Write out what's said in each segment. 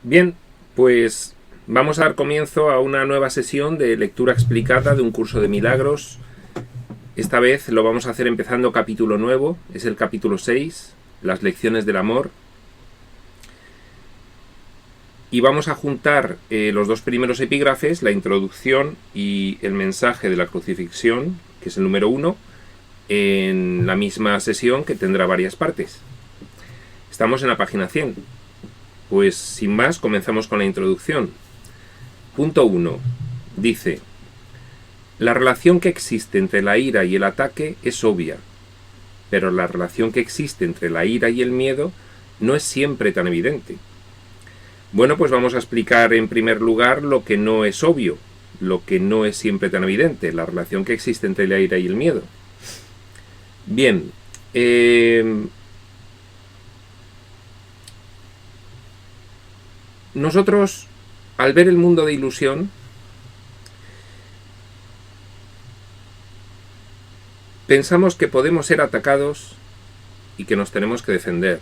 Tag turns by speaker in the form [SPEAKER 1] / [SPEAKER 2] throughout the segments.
[SPEAKER 1] Bien, pues vamos a dar comienzo a una nueva sesión de lectura explicada de un curso de milagros. Esta vez lo vamos a hacer empezando capítulo nuevo, es el capítulo 6, las lecciones del amor. Y vamos a juntar los dos primeros epígrafes, la introducción y el mensaje de la crucifixión, que es el número 1, en la misma sesión que tendrá varias partes. Estamos en la página 100. Pues sin más, comenzamos con la introducción. Punto 1. Dice: la relación que existe entre la ira y el ataque es obvia, pero la relación que existe entre la ira y el miedo no es siempre tan evidente. Bueno, pues vamos a explicar en primer lugar lo que no es obvio, lo que no es siempre tan evidente, la relación que existe entre la ira y el miedo. Bien, nosotros, al ver el mundo de ilusión, pensamos que podemos ser atacados y que nos tenemos que defender.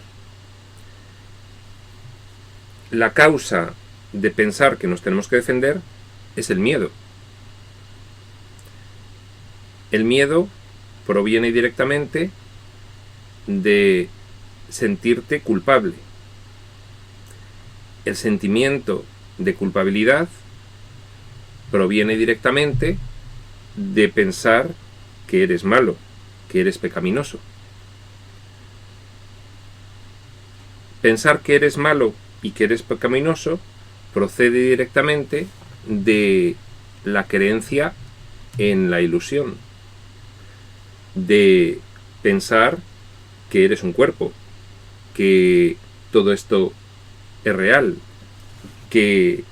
[SPEAKER 1] La causa de pensar que nos tenemos que defender es el miedo. El miedo proviene directamente de sentirte culpable. El sentimiento de culpabilidad proviene directamente de pensar que eres malo, que eres pecaminoso. Pensar que eres malo y que eres pecaminoso procede directamente de la creencia en la ilusión, de pensar que eres un cuerpo, que todo esto es real, que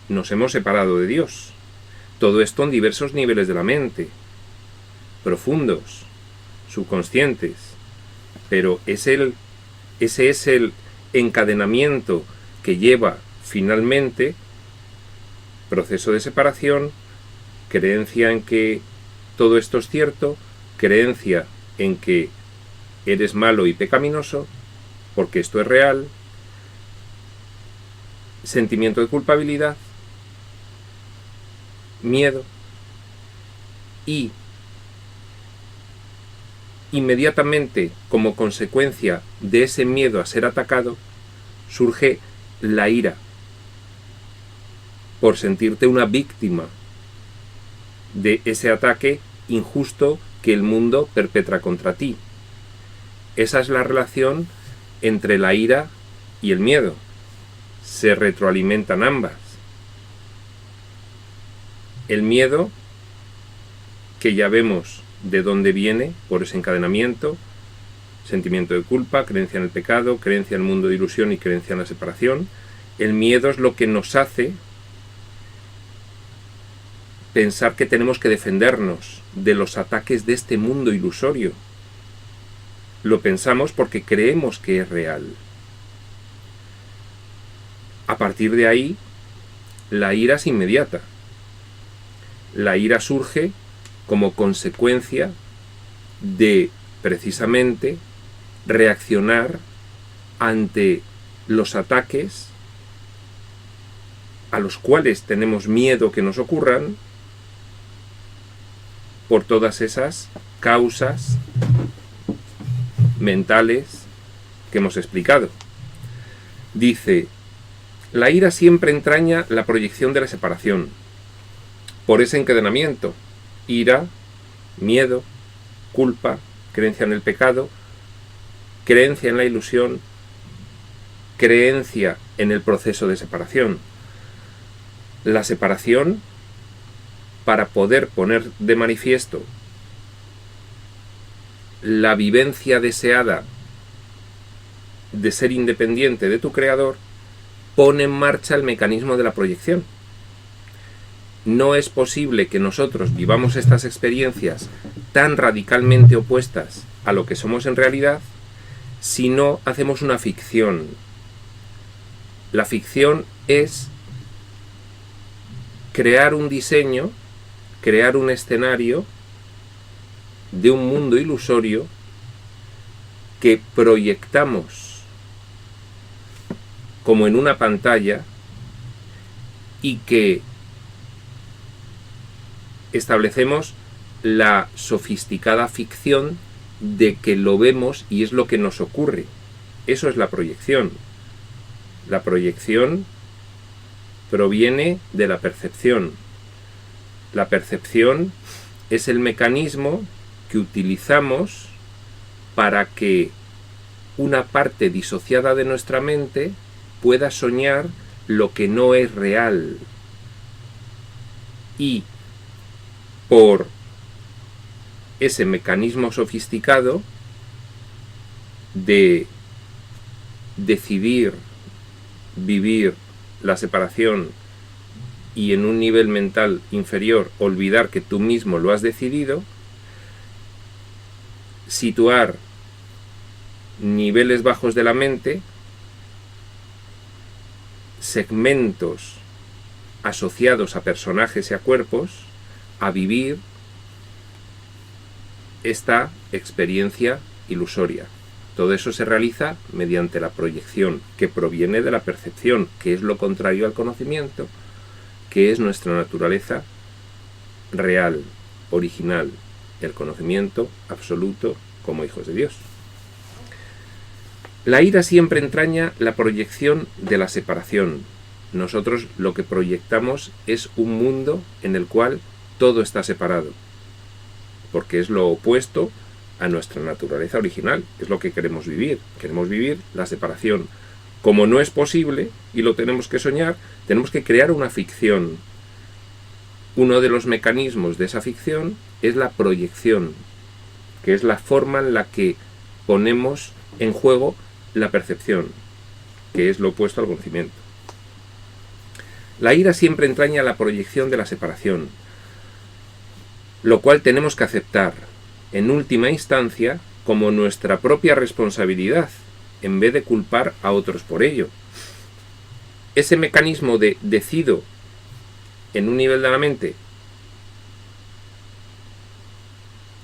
[SPEAKER 1] nos hemos separado de Dios. Todo esto en diversos niveles de la mente, profundos, subconscientes, pero ese es el encadenamiento que lleva finalmente proceso de separación, creencia en que todo esto es cierto, creencia en que eres malo y pecaminoso, porque esto es real, sentimiento de culpabilidad, miedo, y inmediatamente, como consecuencia de ese miedo a ser atacado, surge la ira por sentirte una víctima de ese ataque injusto que el mundo perpetra contra ti. Esa es la relación entre la ira y el miedo. Se retroalimentan ambas. El miedo, que ya vemos de dónde viene por ese encadenamiento, sentimiento de culpa, creencia en el pecado, creencia en el mundo de ilusión y creencia en la separación. El miedo es lo que nos hace pensar que tenemos que defendernos de los ataques de este mundo ilusorio. Lo pensamos porque creemos que es real. A partir de ahí, la ira es inmediata. La ira surge como consecuencia de, precisamente, reaccionar ante los ataques a los cuales tenemos miedo que nos ocurran por todas esas causas mentales que hemos explicado. Dice: la ira siempre entraña la proyección de la separación. Por ese encadenamiento, ira, miedo, culpa, creencia en el pecado, creencia en la ilusión, creencia en el proceso de separación. La separación, para poder poner de manifiesto la vivencia deseada de ser independiente de tu creador, pone en marcha el mecanismo de la proyección. No es posible que nosotros vivamos estas experiencias tan radicalmente opuestas a lo que somos en realidad si no hacemos una ficción. La ficción es crear un diseño, crear un escenario de un mundo ilusorio que proyectamos como en una pantalla y que establecemos la sofisticada ficción de que lo vemos y es lo que nos ocurre. Eso es la proyección. La proyección proviene de la percepción. La percepción es el mecanismo que utilizamos para que una parte disociada de nuestra mente pueda soñar lo que no es real. Y por ese mecanismo sofisticado de decidir vivir la separación y en un nivel mental inferior olvidar que tú mismo lo has decidido, situar niveles bajos de la mente, segmentos asociados a personajes y a cuerpos, a vivir esta experiencia ilusoria. Todo eso se realiza mediante la proyección, que proviene de la percepción, que es lo contrario al conocimiento, que es nuestra naturaleza real, original, el conocimiento absoluto como hijos de Dios. La ira siempre entraña la proyección de la separación. Nosotros lo que proyectamos es un mundo en el cual todo está separado, porque es lo opuesto a nuestra naturaleza original, es lo que queremos vivir la separación. Como no es posible y lo tenemos que soñar, tenemos que crear una ficción. Uno de los mecanismos de esa ficción es la proyección, que es la forma en la que ponemos en juego la percepción, que es lo opuesto al conocimiento. La ira siempre entraña la proyección de la separación, lo cual tenemos que aceptar, en última instancia, como nuestra propia responsabilidad, en vez de culpar a otros por ello. Ese mecanismo de decido en un nivel de la mente,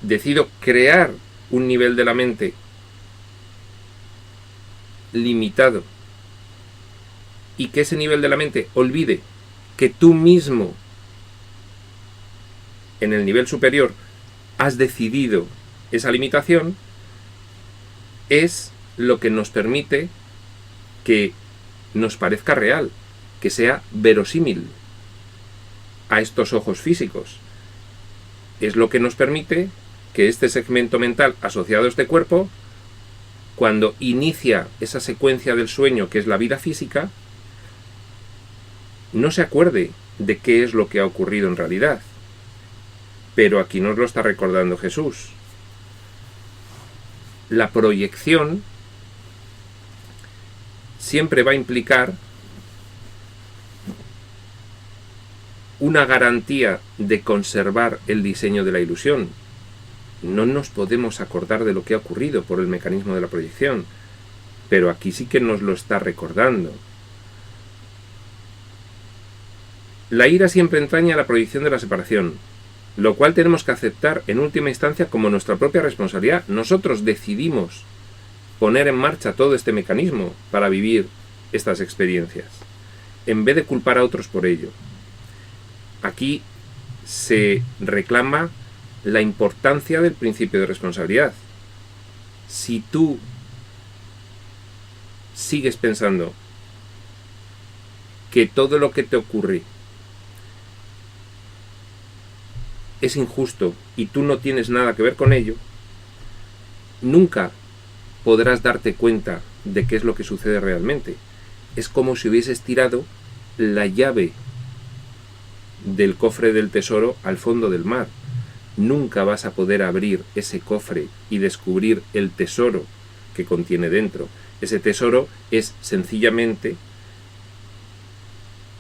[SPEAKER 1] decido crear un nivel de la mente limitado y que ese nivel de la mente olvide que tú mismo en el nivel superior has decidido esa limitación, es lo que nos permite que nos parezca real, que sea verosímil a estos ojos físicos. Es lo que nos permite que este segmento mental asociado a este cuerpo, cuando inicia esa secuencia del sueño que es la vida física, no se acuerde de qué es lo que ha ocurrido en realidad. Pero aquí nos lo está recordando Jesús. La proyección siempre va a implicar una garantía de conservar el diseño de la ilusión. No nos podemos acordar de lo que ha ocurrido por el mecanismo de la proyección, pero aquí sí que nos lo está recordando. La ira siempre entraña la proyección de la separación, lo cual tenemos que aceptar en última instancia como nuestra propia responsabilidad. Nosotros decidimos poner en marcha todo este mecanismo para vivir estas experiencias, en vez de culpar a otros por ello. Aquí se reclama la importancia del principio de responsabilidad. Si tú sigues pensando que todo lo que te ocurre es injusto y tú no tienes nada que ver con ello, nunca podrás darte cuenta de qué es lo que sucede realmente. Es como si hubieses tirado la llave del cofre del tesoro al fondo del mar. Nunca vas a poder abrir ese cofre y descubrir el tesoro que contiene dentro. Ese tesoro es sencillamente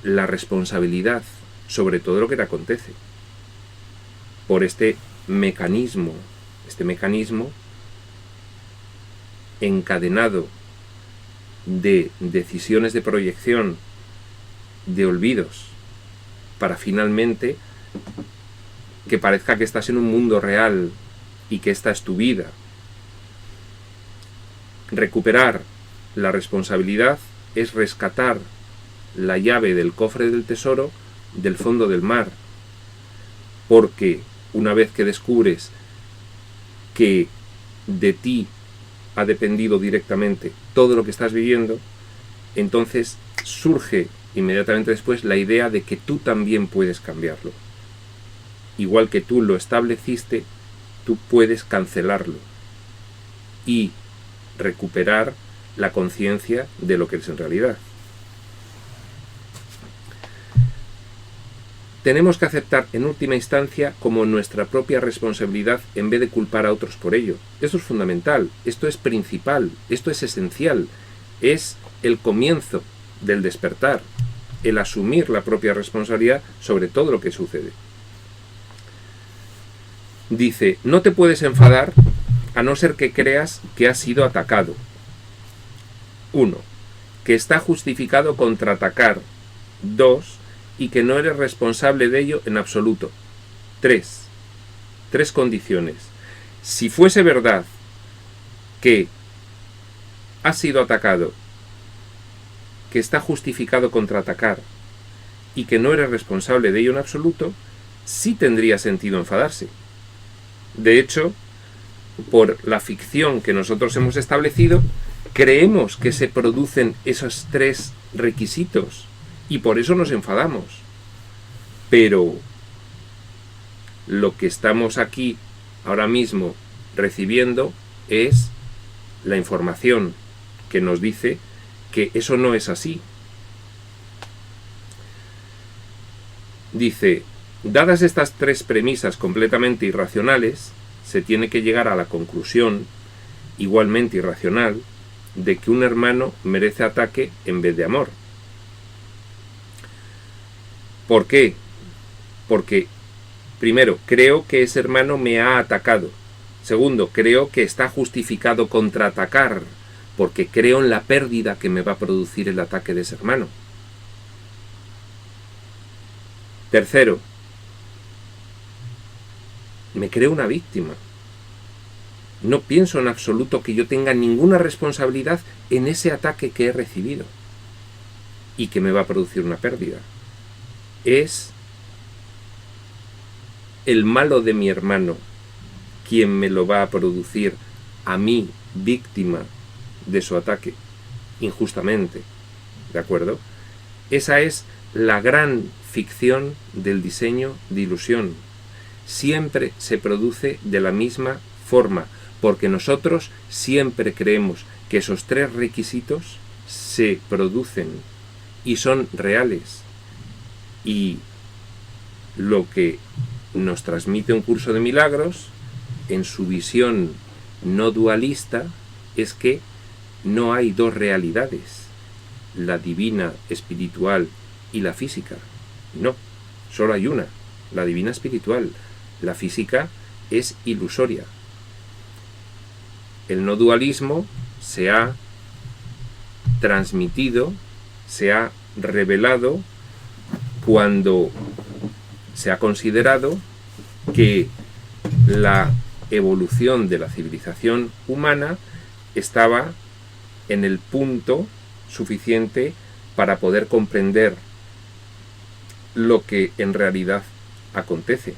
[SPEAKER 1] la responsabilidad sobre todo lo que te acontece por este mecanismo encadenado de decisiones de proyección, de olvidos, para finalmente que parezca que estás en un mundo real y que esta es tu vida. Recuperar la responsabilidad es rescatar la llave del cofre del tesoro del fondo del mar, porque una vez que descubres que de ti ha dependido directamente todo lo que estás viviendo, entonces surge inmediatamente después la idea de que tú también puedes cambiarlo. Igual que tú lo estableciste, tú puedes cancelarlo y recuperar la conciencia de lo que eres en realidad. Tenemos que aceptar en última instancia como nuestra propia responsabilidad en vez de culpar a otros por ello. Esto es fundamental, esto es principal, esto es esencial, es el comienzo del despertar, el asumir la propia responsabilidad sobre todo lo que sucede. Dice, no te puedes enfadar a no ser que creas que has sido atacado. 1. Que está justificado contraatacar. 2. Y que no eres responsable de ello en absoluto. 3. 3 condiciones. Si fuese verdad que has sido atacado, que está justificado contraatacar y que no eres responsable de ello en absoluto, sí tendría sentido enfadarse. De hecho, por la ficción que nosotros hemos establecido, creemos que se producen esos 3 requisitos y por eso nos enfadamos. Pero lo que estamos aquí ahora mismo recibiendo es la información que nos dice que eso no es así. Dice, dadas estas 3 premisas completamente irracionales, se tiene que llegar a la conclusión, igualmente irracional, de que un hermano merece ataque en vez de amor. ¿Por qué? Porque, primero, creo que ese hermano me ha atacado. Segundo, creo que está justificado contraatacar, porque creo en la pérdida que me va a producir el ataque de ese hermano. Tercero, me creo una víctima. No pienso en absoluto que yo tenga ninguna responsabilidad en ese ataque que he recibido y que me va a producir una pérdida. Es el malo de mi hermano quien me lo va a producir a mí, víctima de su ataque, injustamente. ¿De acuerdo? Esa es la gran ficción del diseño de ilusión. Siempre se produce de la misma forma, porque nosotros siempre creemos que esos 3 requisitos se producen y son reales. Y lo que nos transmite un curso de milagros, en su visión no dualista, es que no hay 2 realidades, la divina espiritual y la física. No, solo hay una, la divina espiritual. La física es ilusoria. El no dualismo se ha transmitido, se ha revelado cuando se ha considerado que la evolución de la civilización humana estaba en el punto suficiente para poder comprender lo que en realidad acontece.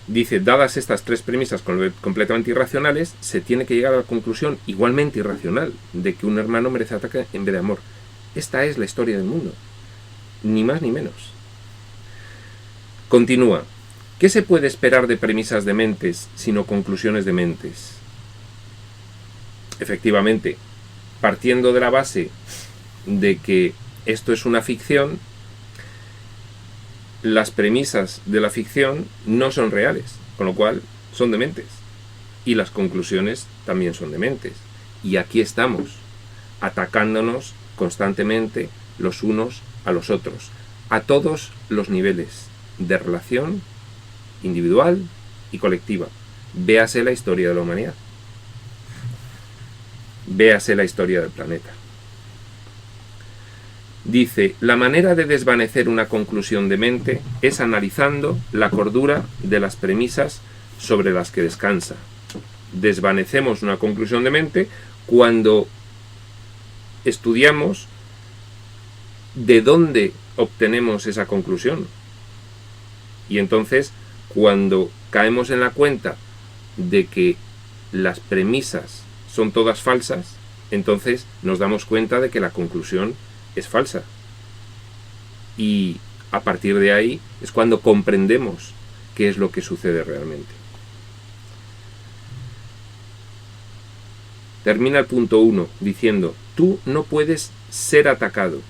[SPEAKER 1] Dice, dadas estas 3 premisas completamente irracionales, se tiene que llegar a la conclusión igualmente irracional de que un hermano merece ataque en vez de amor. Esta es la historia del mundo, ni más ni menos. Continúa. ¿Qué se puede esperar de premisas de mentes sino conclusiones de mentes? Efectivamente, partiendo de la base de que esto es una ficción, las premisas de la ficción no son reales, con lo cual son dementes. Y las conclusiones también son dementes. Y aquí estamos, atacándonos constantemente los unos a los otros, a todos los niveles de relación individual y colectiva. Véase la historia de la humanidad. Véase la historia del planeta. Dice, la manera de desvanecer una conclusión de mente es analizando la cordura de las premisas sobre las que descansa. desvanecemos una conclusión de mente cuando estudiamos de dónde obtenemos esa conclusión. Y entonces, cuando caemos en la cuenta de que las premisas son todas falsas, entonces nos damos cuenta de que la conclusión es falsa. Y a partir de ahí es cuando comprendemos qué es lo que sucede realmente. Termina el punto 1 diciendo: tú no puedes ser atacado.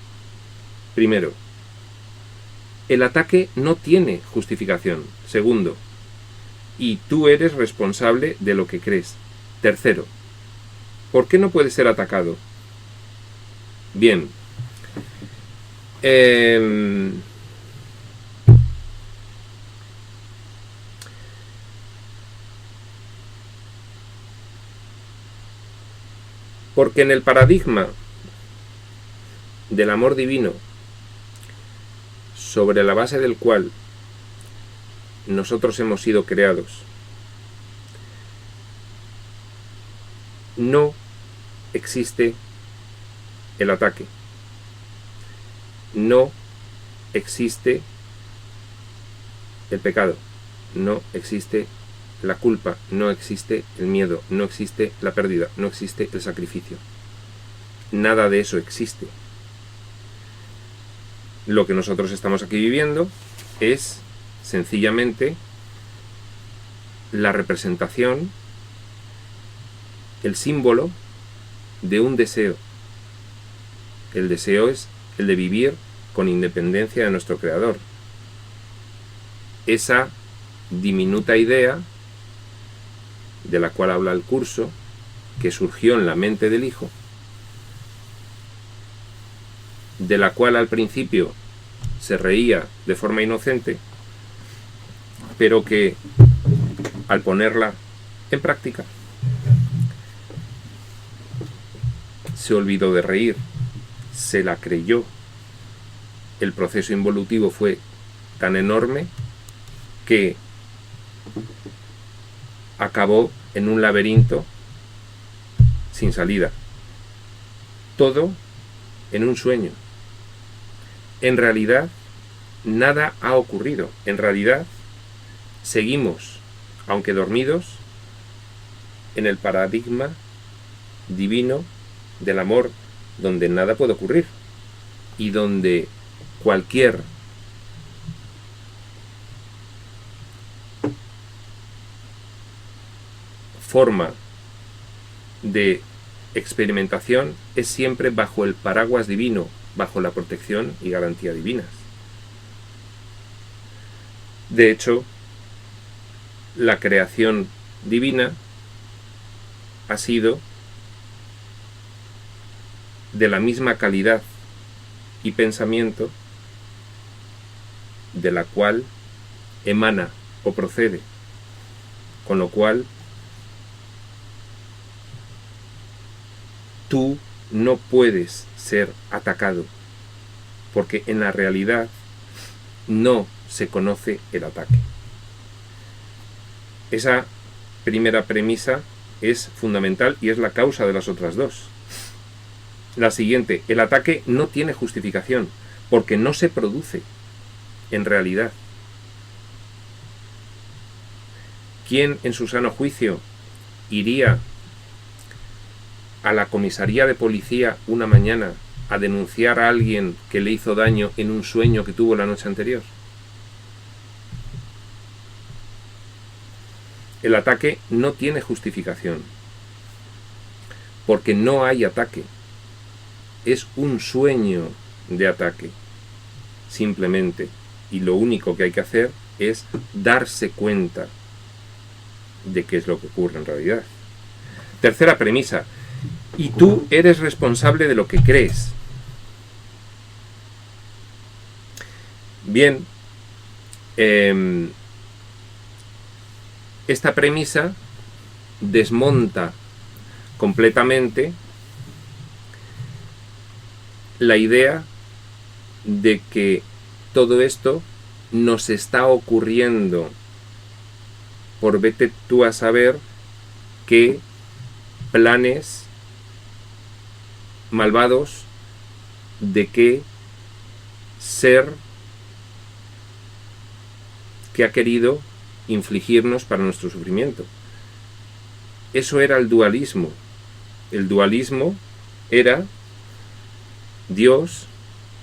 [SPEAKER 1] Primero, el ataque no tiene justificación. Segundo, y tú eres responsable de lo que crees. Tercero, ¿por qué no puedes ser atacado? Bien. Porque en el paradigma del amor divino, sobre la base del cual nosotros hemos sido creados, no existe el ataque, no existe el pecado, no existe la culpa, no existe el miedo, no existe la pérdida, no existe el sacrificio. Nada de eso existe. Lo que nosotros estamos aquí viviendo es sencillamente la representación, el símbolo de un deseo. El deseo es el de vivir con independencia de nuestro Creador. Esa diminuta idea de la cual habla el curso, que surgió en la mente del Hijo, de la cual al principio se reía de forma inocente, pero que al ponerla en práctica se olvidó de reír, se la creyó. El proceso involutivo fue tan enorme que acabó en un laberinto sin salida. Todo en un sueño. En realidad, nada ha ocurrido. En realidad, seguimos, aunque dormidos, en el paradigma divino del amor, donde nada puede ocurrir y donde cualquier forma de experimentación es siempre bajo el paraguas divino, bajo la protección y garantía divinas. De hecho, la creación divina ha sido de la misma calidad y pensamiento de la cual emana o procede, con lo cual tú no puedes ser atacado, porque en la realidad no se conoce el ataque. Esa primera premisa es fundamental y es la causa de las otras dos. La siguiente, el ataque no tiene justificación, porque no se produce en realidad. ¿Quién en su sano juicio iría a la comisaría de policía una mañana a denunciar a alguien que le hizo daño en un sueño que tuvo la noche anterior? El ataque no tiene justificación, porque no hay ataque. Es un sueño de ataque, simplemente. Y lo único que hay que hacer es darse cuenta de qué es lo que ocurre en realidad. Tercera premisa. Y tú eres responsable de lo que crees. Bien, esta premisa desmonta completamente la idea de que todo esto nos está ocurriendo por vete tú a saber qué planes malvados, de qué ser que ha querido infligirnos para nuestro sufrimiento. Eso era el dualismo. El dualismo era Dios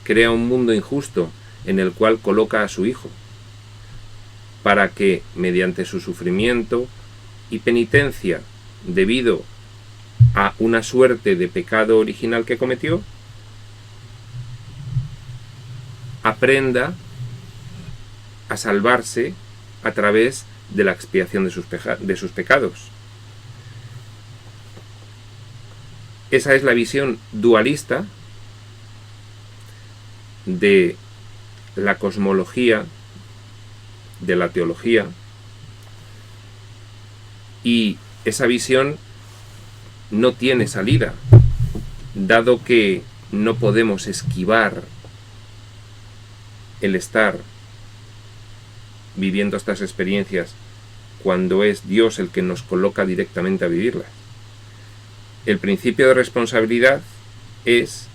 [SPEAKER 1] crea un mundo injusto en el cual coloca a su Hijo para que, mediante su sufrimiento y penitencia debido a una suerte de pecado original que cometió, aprenda a salvarse a través de la expiación de sus pecados. Esa es la visión dualista de la cosmología, de la teología, y esa visión no tiene salida, dado que no podemos esquivar el estar viviendo estas experiencias cuando es Dios el que nos coloca directamente a vivirlas. El principio de responsabilidad es: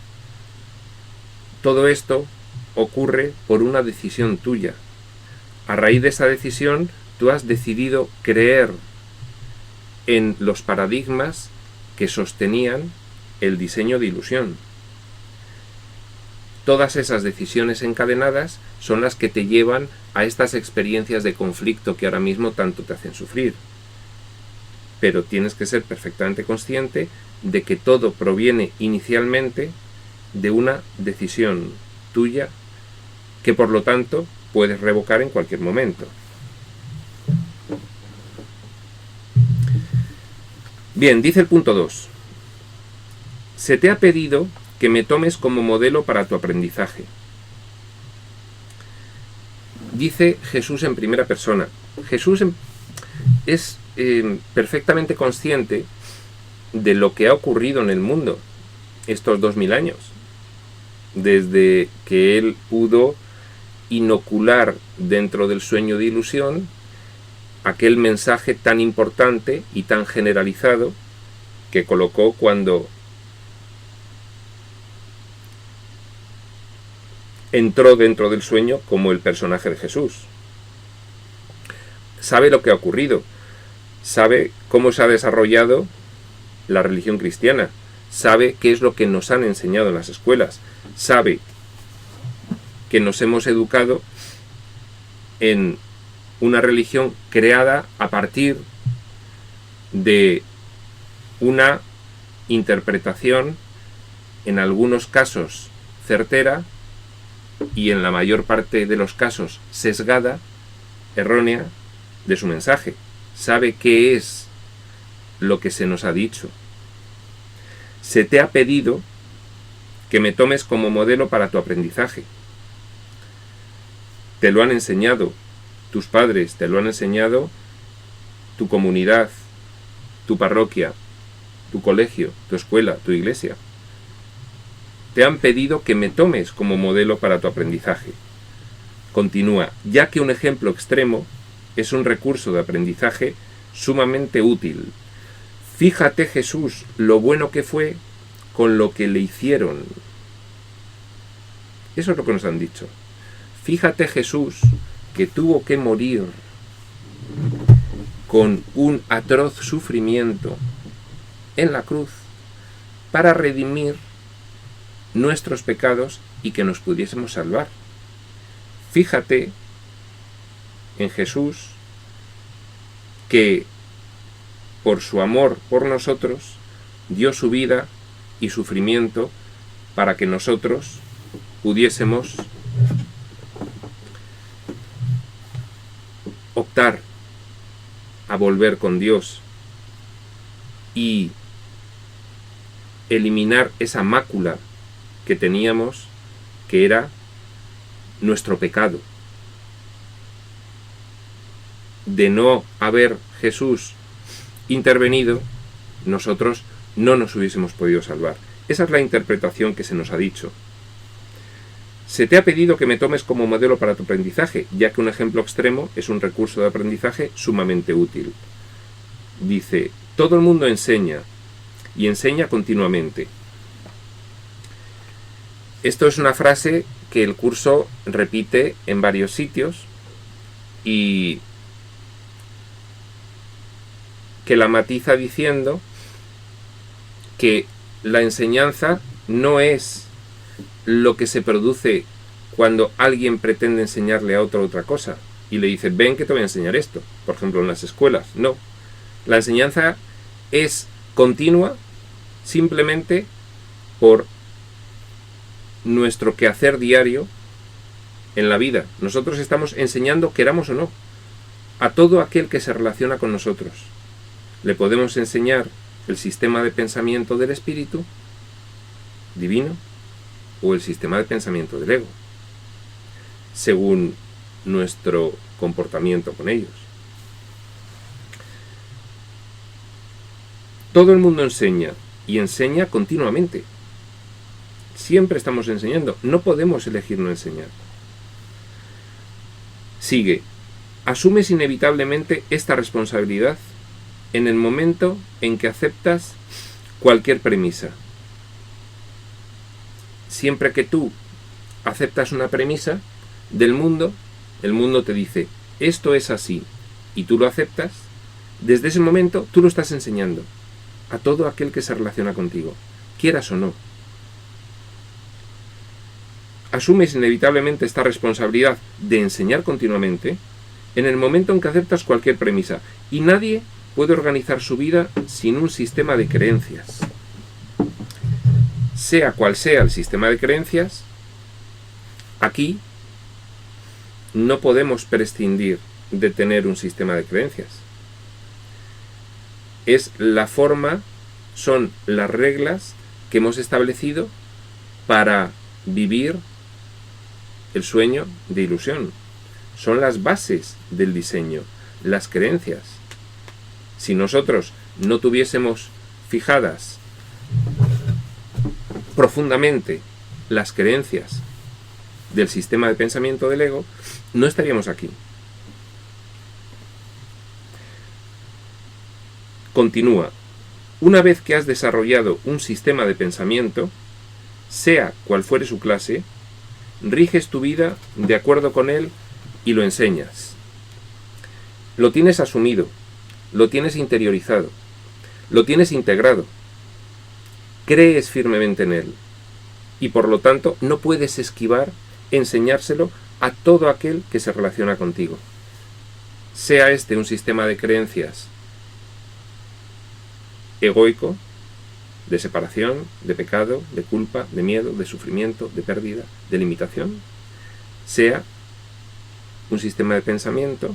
[SPEAKER 1] todo esto ocurre por una decisión tuya. A raíz de esa decisión, tú has decidido creer en los paradigmas que sostenían el diseño de ilusión. Todas esas decisiones encadenadas son las que te llevan a estas experiencias de conflicto que ahora mismo tanto te hacen sufrir. Pero tienes que ser perfectamente consciente de que todo proviene inicialmente de una decisión tuya que por lo tanto puedes revocar en cualquier momento. Bien, dice el punto 2. Se te ha pedido que me tomes como modelo para tu aprendizaje. Dice Jesús en primera persona. Jesús es perfectamente consciente de lo que ha ocurrido en el mundo estos 2000 años, desde que él pudo inocular dentro del sueño de ilusión aquel mensaje tan importante y tan generalizado que colocó cuando entró dentro del sueño como el personaje de Jesús. Sabe lo que ha ocurrido, sabe cómo se ha desarrollado la religión cristiana, sabe qué es lo que nos han enseñado en las escuelas, sabe que nos hemos educado en una religión creada a partir de una interpretación, en algunos casos certera y en la mayor parte de los casos sesgada, errónea, de su mensaje. Sabe qué es lo que se nos ha dicho. Se te ha pedido que me tomes como modelo para tu aprendizaje. Te lo han enseñado tus padres, te lo han enseñado tu comunidad, tu parroquia, tu colegio, tu escuela, tu iglesia. Te han pedido que me tomes como modelo para tu aprendizaje. Continúa, ya que un ejemplo extremo es un recurso de aprendizaje sumamente útil. Fíjate, Jesús, lo bueno que fue con lo que le hicieron. Eso es lo que nos han dicho. Fíjate, Jesús, que tuvo que morir con un atroz sufrimiento en la cruz para redimir nuestros pecados y que nos pudiésemos salvar. Fíjate en Jesús que por su amor por nosotros dio su vida y sufrimiento para que nosotros pudiésemos optar a volver con Dios y eliminar esa mácula que teníamos, que era nuestro pecado. De no haber Jesús intervenido, nosotros no nos hubiésemos podido salvar. Esa es la interpretación que se nos ha dicho. Se te ha pedido que me tomes como modelo para tu aprendizaje, ya que un ejemplo extremo es un recurso de aprendizaje sumamente útil. Dice, Todo el mundo enseña, y enseña continuamente. Esto es una frase que el curso repite en varios sitios y que la matiza diciendo que la enseñanza no es lo que se produce cuando alguien pretende enseñarle a otro otra cosa y le dice, ven que te voy a enseñar esto, por ejemplo en las escuelas. No, la enseñanza es continua simplemente por nuestro quehacer diario en la vida. Nosotros estamos enseñando, queramos o no, a todo aquel que se relaciona con nosotros. Le podemos enseñar el sistema de pensamiento del espíritu divino o el sistema de pensamiento del ego, según nuestro comportamiento con ellos. Todo el mundo enseña y enseña continuamente. Siempre estamos enseñando. No podemos elegir no enseñar. Sigue. Asumes inevitablemente esta responsabilidad en el momento en que aceptas cualquier premisa. Siempre que tú aceptas una premisa del mundo, el mundo te dice, esto es así, y tú lo aceptas, desde ese momento tú lo estás enseñando a todo aquel que se relaciona contigo, quieras o no. Asumes inevitablemente esta responsabilidad de enseñar continuamente en el momento en que aceptas cualquier premisa, y nadie puede organizar su vida sin un sistema de creencias. Sea cual sea el sistema de creencias, aquí no podemos prescindir de tener un sistema de creencias. Es la forma, son las reglas que hemos establecido para vivir el sueño de ilusión. Son las bases del diseño, las creencias. Si nosotros no tuviésemos fijadas profundamente las creencias del sistema de pensamiento del ego, no estaríamos aquí. Continúa. Una vez que has desarrollado un sistema de pensamiento, sea cual fuere su clase, riges tu vida de acuerdo con él y lo enseñas. Lo tienes asumido, lo tienes interiorizado, lo tienes integrado, crees firmemente en él y por lo tanto no puedes esquivar enseñárselo a todo aquel que se relaciona contigo. Sea este un sistema de creencias egoico, de separación, de pecado, de culpa, de miedo, de sufrimiento, de pérdida, de limitación, sea un sistema de pensamiento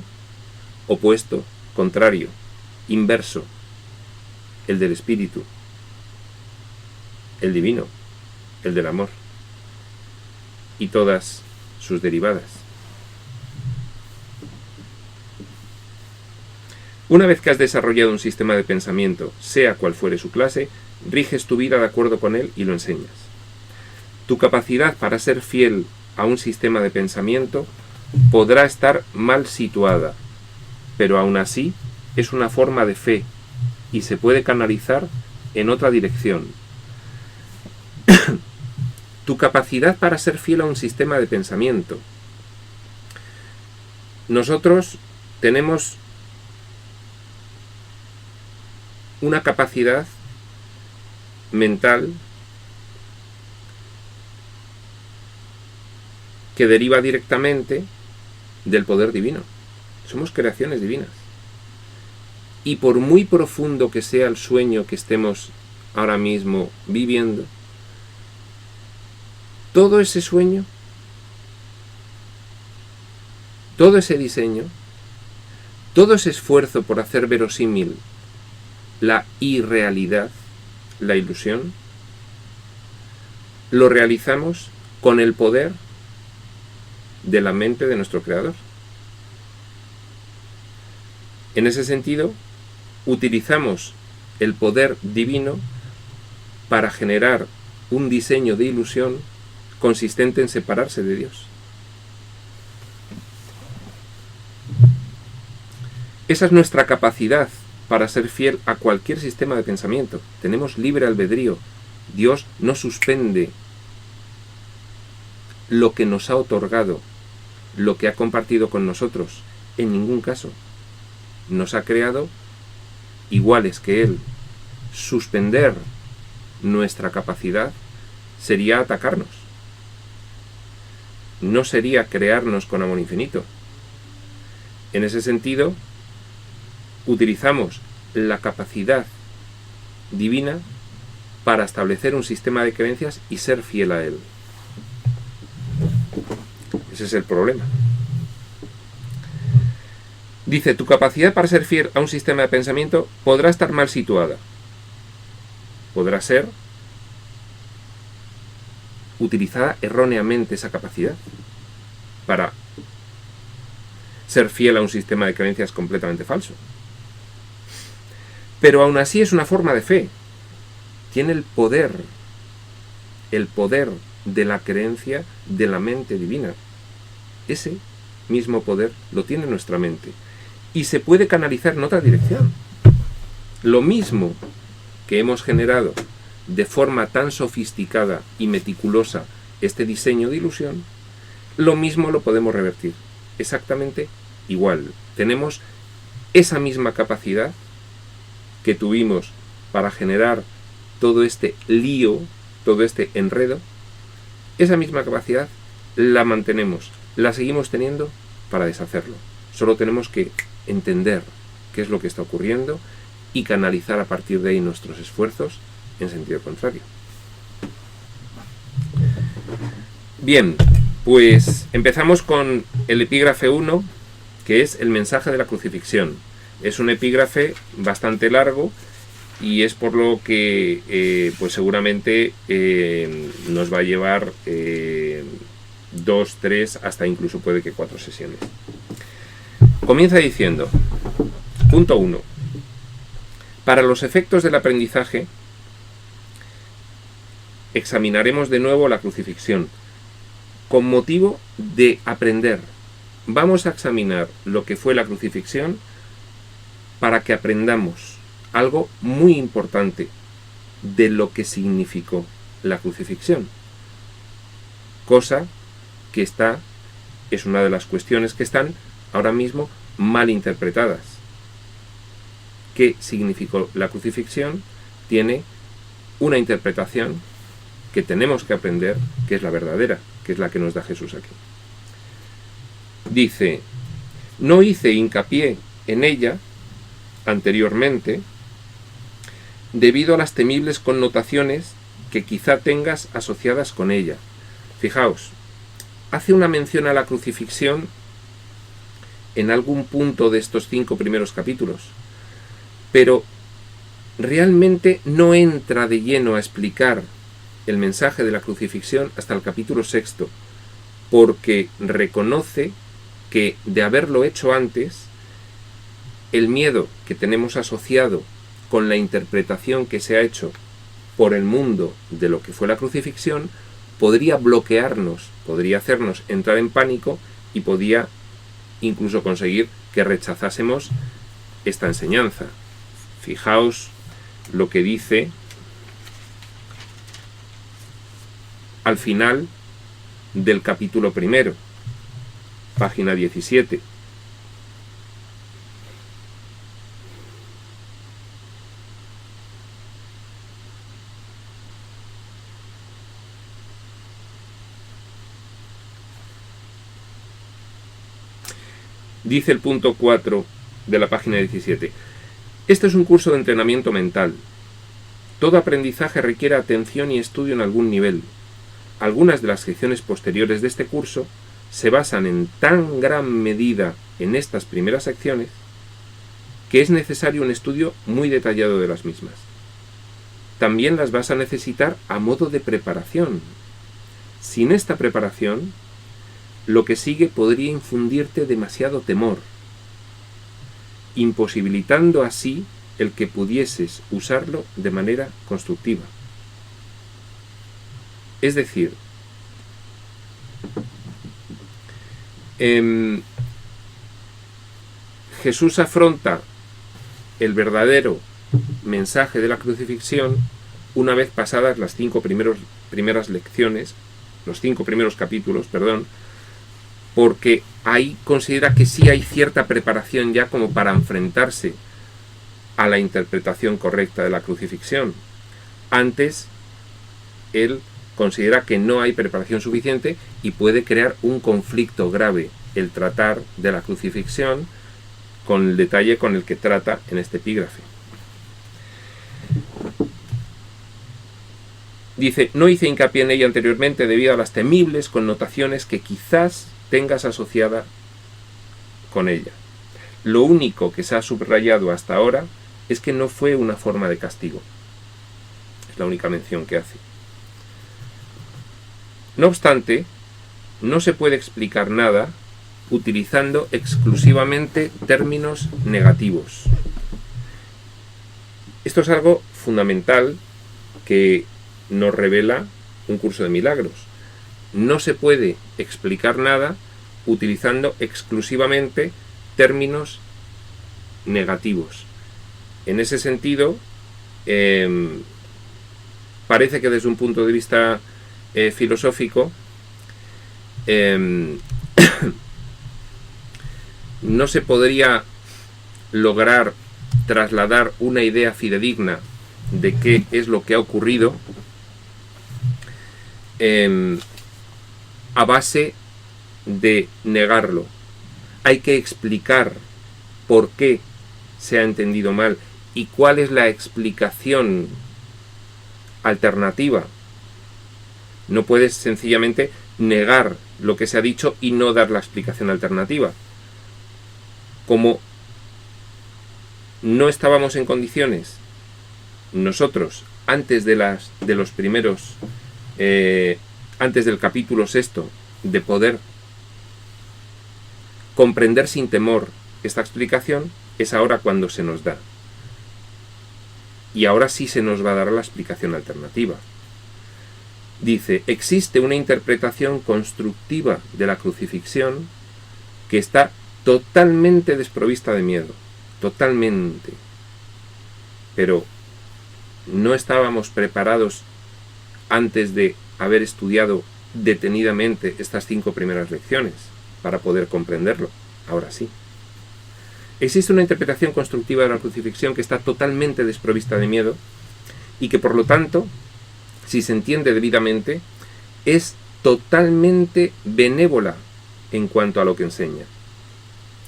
[SPEAKER 1] opuesto, contrario, inverso, el del espíritu, el divino, el del amor y todas sus derivadas. Una vez que has desarrollado un sistema de pensamiento, sea cual fuere su clase, riges tu vida de acuerdo con él y lo enseñas. Tu capacidad para ser fiel a un sistema de pensamiento podrá estar mal situada, pero aún así es una forma de fe y se puede canalizar en otra dirección. Tu capacidad para ser fiel a un sistema de pensamiento. Nosotros tenemos una capacidad mental que deriva directamente del poder divino. Somos creaciones divinas. Y por muy profundo que sea el sueño que estemos ahora mismo viviendo, todo ese sueño, todo ese diseño, todo ese esfuerzo por hacer verosímil la irrealidad, la ilusión, lo realizamos con el poder de la mente de nuestro Creador. En ese sentido, utilizamos el poder divino para generar un diseño de ilusión consistente en separarse de Dios. Esa es nuestra capacidad para ser fiel a cualquier sistema de pensamiento. Tenemos libre albedrío. Dios no suspende lo que nos ha otorgado, lo que ha compartido con nosotros. En ningún caso. Nos ha creado iguales que Él. Suspender nuestra capacidad sería atacarnos. No sería crearnos con amor infinito. En ese sentido, utilizamos la capacidad divina para establecer un sistema de creencias y ser fiel a él. Ese es el problema. Dice, tu capacidad para ser fiel a un sistema de pensamiento podrá estar mal situada. Podrá ser utilizada erróneamente esa capacidad para ser fiel a un sistema de creencias completamente falso. Pero aún así es una forma de fe. Tiene el poder de la creencia de la mente divina. Ese mismo poder lo tiene nuestra mente y se puede canalizar en otra dirección. Lo mismo que hemos generado de forma tan sofisticada y meticulosa este diseño de ilusión, lo mismo lo podemos revertir. Exactamente igual. Tenemos esa misma capacidad que tuvimos para generar todo este lío, todo este enredo. Esa misma capacidad la mantenemos, la seguimos teniendo para deshacerlo. Solo tenemos que entender qué es lo que está ocurriendo y canalizar a partir de ahí nuestros esfuerzos en sentido contrario. Bien, pues empezamos con el epígrafe 1, que es el mensaje de la crucifixión. Es un epígrafe bastante largo y es por lo que pues seguramente nos va a llevar 2, 3, hasta incluso puede que 4 sesiones. Comienza diciendo, punto 1. Para los efectos del aprendizaje, examinaremos de nuevo la crucifixión con motivo de aprender. Vamos a examinar lo que fue la crucifixión para que aprendamos algo muy importante de lo que significó la crucifixión. Cosa que es una de las cuestiones que están ahora mismo mal interpretadas. ¿Qué significó la crucifixión? Tiene una interpretación que tenemos que aprender, que es la verdadera, que es la que nos da Jesús aquí. Dice, no hice hincapié en ella anteriormente debido a las temibles connotaciones que quizá tengas asociadas con ella. Fijaos, hace una mención a la crucifixión en algún punto de estos 5 primeros capítulos, pero realmente no entra de lleno a explicar el mensaje de la crucifixión hasta el capítulo 6, porque reconoce que de haberlo hecho antes, el miedo que tenemos asociado con la interpretación que se ha hecho por el mundo de lo que fue la crucifixión, podría bloquearnos, podría hacernos entrar en pánico y podía incluso conseguir que rechazásemos esta enseñanza. Fijaos lo que dice al final del capítulo 1, página 17. Dice el punto 4 de la página 17. Este es un curso de entrenamiento mental. Todo aprendizaje requiere atención y estudio en algún nivel. Algunas de las secciones posteriores de este curso se basan en tan gran medida en estas primeras secciones que es necesario un estudio muy detallado de las mismas. También las vas a necesitar a modo de preparación. Sin esta preparación, lo que sigue podría infundirte demasiado temor, imposibilitando así el que pudieses usarlo de manera constructiva. Es decir, Jesús afronta el verdadero mensaje de la crucifixión una vez pasadas las 5 primeras lecciones, los 5 primeros capítulos, perdón, porque ahí considera que sí hay cierta preparación ya como para enfrentarse a la interpretación correcta de la crucifixión. Antes, él considera que no hay preparación suficiente y puede crear un conflicto grave el tratar de la crucifixión con el detalle con el que trata en este epígrafe. Dice, no hice hincapié en ella anteriormente debido a las temibles connotaciones que quizás tengas asociada con ella. Lo único que se ha subrayado hasta ahora es que no fue una forma de castigo. Es la única mención que hace. No obstante, no se puede explicar nada utilizando exclusivamente términos negativos. Esto es algo fundamental que nos revela un curso de milagros. No se puede explicar nada utilizando exclusivamente términos negativos. En ese sentido, parece que desde un punto de vista filosófico, no se podría lograr trasladar una idea fidedigna de qué es lo que ha ocurrido a base de negarlo. Hay que explicar por qué se ha entendido mal y cuál es la explicación alternativa. No puedes sencillamente negar lo que se ha dicho y no dar la explicación alternativa. Como no estábamos en condiciones nosotros antes de los primeros antes del capítulo 6 de poder comprender sin temor esta explicación, es ahora cuando se nos da. Y ahora sí se nos va a dar la explicación alternativa. Dice, existe una interpretación constructiva de la crucifixión que está totalmente desprovista de miedo. Totalmente. Pero no estábamos preparados antes de haber estudiado detenidamente estas 5 primeras lecciones para poder comprenderlo. Ahora sí. Existe una interpretación constructiva de la crucifixión que está totalmente desprovista de miedo y que por lo tanto, si se entiende debidamente, es totalmente benévola en cuanto a lo que enseña.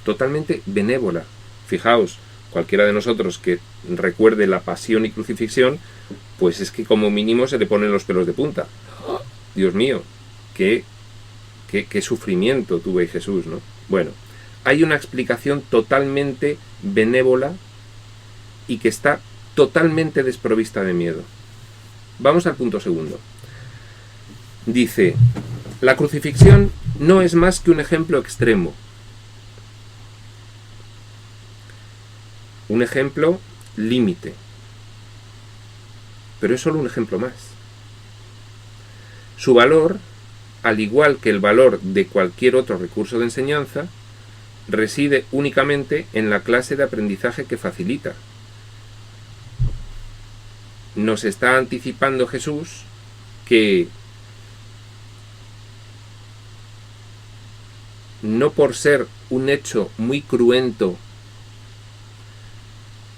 [SPEAKER 1] Totalmente benévola. Fijaos, cualquiera de nosotros que recuerde la pasión y crucifixión, pues es que como mínimo se le ponen los pelos de punta. Dios mío, qué sufrimiento tuvo ahí Jesús, ¿no? Bueno, hay una explicación totalmente benévola y que está totalmente desprovista de miedo. Vamos al punto segundo. Dice, la crucifixión no es más que un ejemplo extremo. Un ejemplo límite. Pero es solo un ejemplo más. Su valor, al igual que el valor de cualquier otro recurso de enseñanza, reside únicamente en la clase de aprendizaje que facilita. Nos está anticipando Jesús que no por ser un hecho muy cruento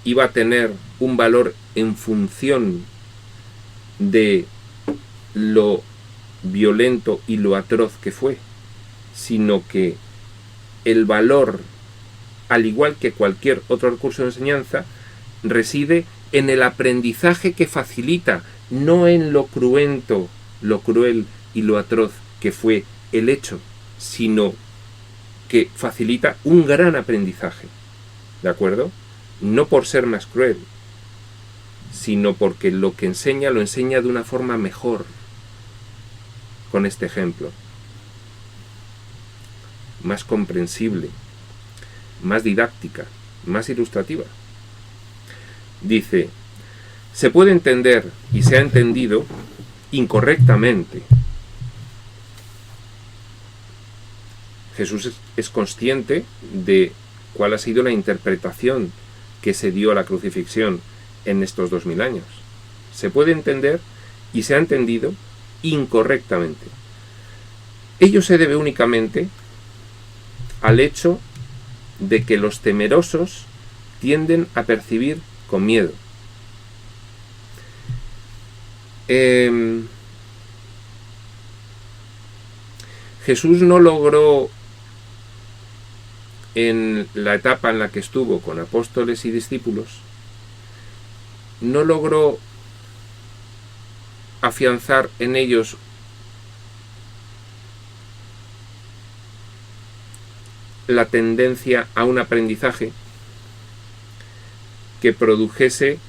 [SPEAKER 1] iba a tener un valor en función de lo violento y lo atroz que fue, sino que el valor, al igual que cualquier otro recurso de enseñanza, reside en el aprendizaje que facilita, no en lo cruento, lo cruel y lo atroz que fue el hecho, sino que facilita un gran aprendizaje. ¿De acuerdo? No por ser más cruel, sino porque lo que enseña lo enseña de una forma mejor, con este ejemplo. Más comprensible, más didáctica, más ilustrativa. Dice, se puede entender y se ha entendido incorrectamente. Jesús es consciente de cuál ha sido la interpretación que se dio a la crucifixión en estos 2000 años. Se puede entender y se ha entendido incorrectamente. Ello se debe únicamente al hecho de que los temerosos tienden a percibir con miedo. Jesús no logró, en la etapa en la que estuvo con apóstoles y discípulos, no logró afianzar en ellos la tendencia a un aprendizaje que produjese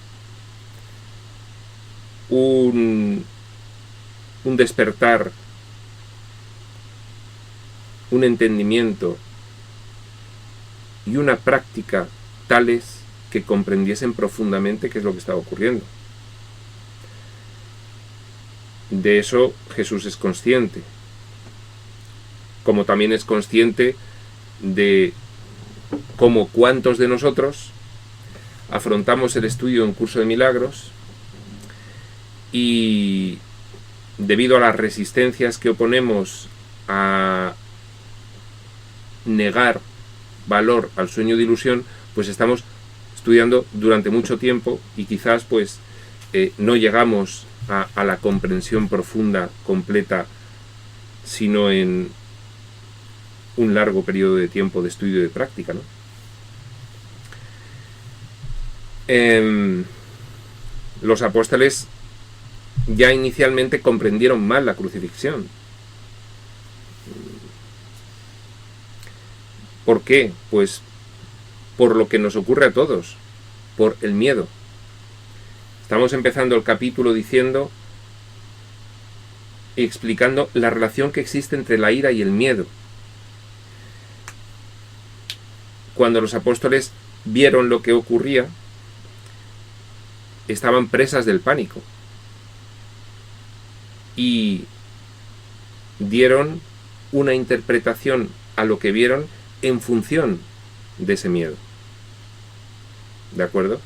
[SPEAKER 1] un despertar, un entendimiento y una práctica tales que comprendiesen profundamente qué es lo que estaba ocurriendo. De eso Jesús es consciente, como también es consciente de cómo cuántos de nosotros afrontamos el estudio en Curso de Milagros y debido a las resistencias que oponemos a negar valor al sueño de ilusión, pues estamos estudiando durante mucho tiempo y quizás pues no llegamos a la comprensión profunda, completa, sino en un largo periodo de tiempo de estudio y de práctica, ¿no? Los apóstoles ya inicialmente comprendieron mal la crucifixión. ¿Por qué? Pues por lo que nos ocurre a todos, por el miedo. Estamos empezando el capítulo diciendo y explicando la relación que existe entre la ira y el miedo. Cuando los apóstoles vieron lo que ocurría, estaban presas del pánico y dieron una interpretación a lo que vieron en función de ese miedo. ¿De acuerdo?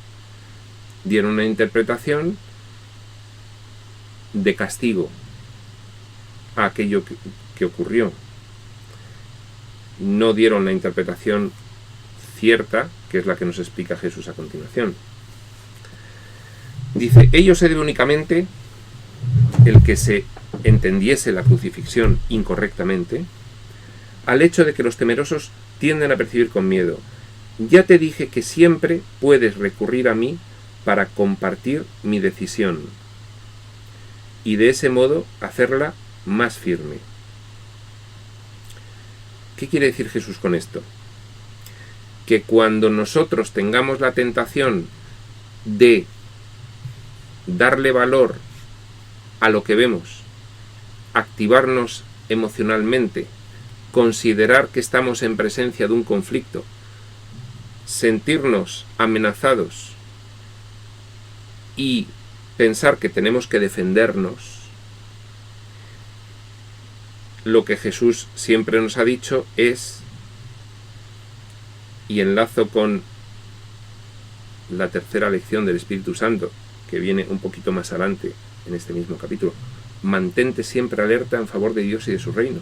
[SPEAKER 1] Dieron una interpretación de castigo a aquello que ocurrió. No dieron la interpretación cierta, que es la que nos explica Jesús a continuación. Dice, ello se debe únicamente el que se entendiese la crucifixión incorrectamente al hecho de que los temerosos tienden a percibir con miedo. Ya te dije que siempre puedes recurrir a mí para compartir mi decisión y de ese modo hacerla más firme. ¿Qué quiere decir Jesús con esto? Que cuando nosotros tengamos la tentación de darle valor a lo que vemos, activarnos emocionalmente, considerar que estamos en presencia de un conflicto, sentirnos amenazados y pensar que tenemos que defendernos, lo que Jesús siempre nos ha dicho es, y enlazo con la tercera lección del Espíritu Santo, que viene un poquito más adelante en este mismo capítulo, mantente siempre alerta en favor de Dios y de su reino.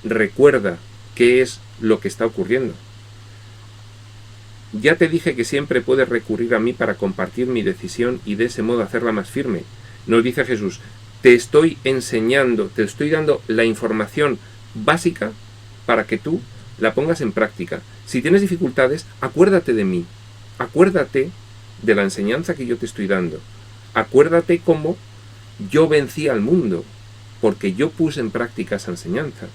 [SPEAKER 1] Recuerda qué es lo que está ocurriendo. Ya te dije que siempre puedes recurrir a mí para compartir mi decisión y de ese modo hacerla más firme. Nos dice Jesús, te estoy enseñando, te estoy dando la información básica para que tú la pongas en práctica. Si tienes dificultades, acuérdate de mí. Acuérdate de la enseñanza que yo te estoy dando. Acuérdate cómo yo vencí al mundo, porque yo puse en práctica esa enseñanza.